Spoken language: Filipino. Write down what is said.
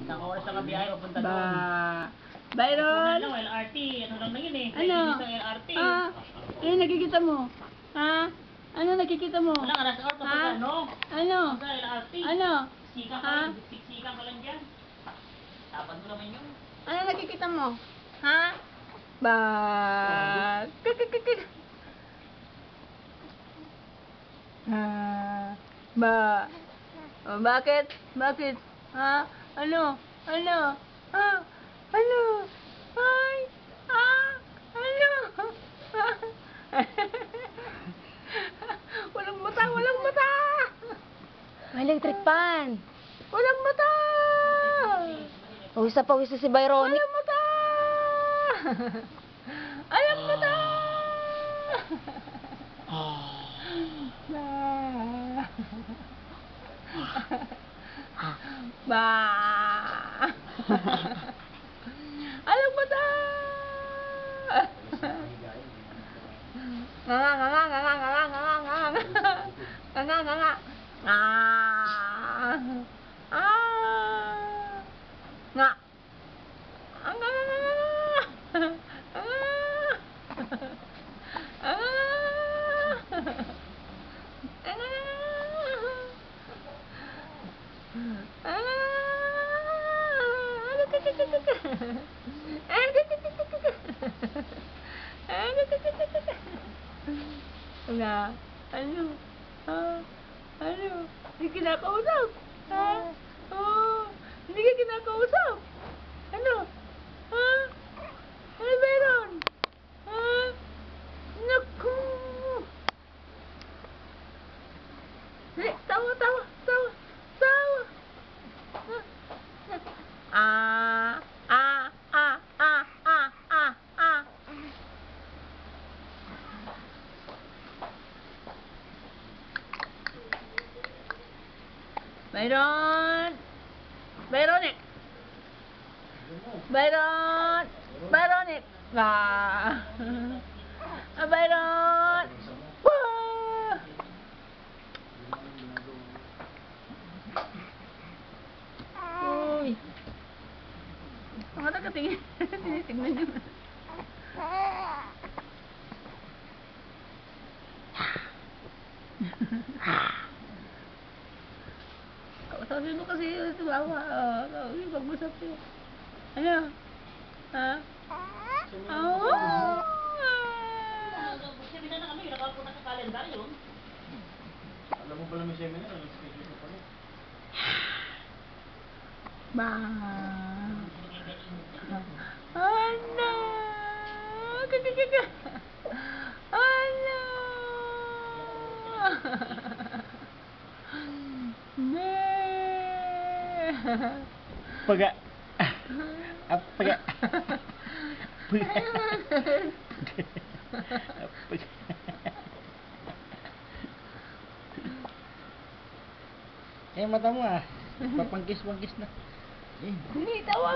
Isang oras lang ang biyahe papunta doon. Byron! Ano, LRT. Ano lang na yun eh. Ano? Isang LRT. Ano nakikita mo? Ha? Ano nakikita mo? Walang alas or kapag Ha? ano? Ano? Sa LRT. Ano? Sika ka Ha? lang. Sika ka lang dyan. Tapad mo naman yun. Ano nakikita mo? Ha? Ba? Ba? Oh, bakit? Bakit? Ha? Ano? Ano? Ha? Ano? Ay! Ano? Walang mata! Walang mata! May electric fan. Walang mata! Pawis na pawis na si Byron. Walang mata! Walang mata! Ba! Alam mo ta! Nga nga nga nga nga nga nga nga nga nga nga nga nga nga nga ano ano hindi kinakausap hindi ka kinakausap ano ano meron naku tawa tawa tawa tawa Byron! Byronic! Byron! Byronic! Byron! Wah! Uy! Ang ata katingin. Tinitignan nyo. Sabi mo kasi si Mama, pag-usap siya. Ano? Ha? Seminar na kami, nakapunta sa kalendaryo. Alam mo pala may seminar, ang schedule ko pala. Ba? Ano? Kikikika. Ano? Paga. Paga. Eh, mata mo papangkis-pangkis na. Hindi, tawa.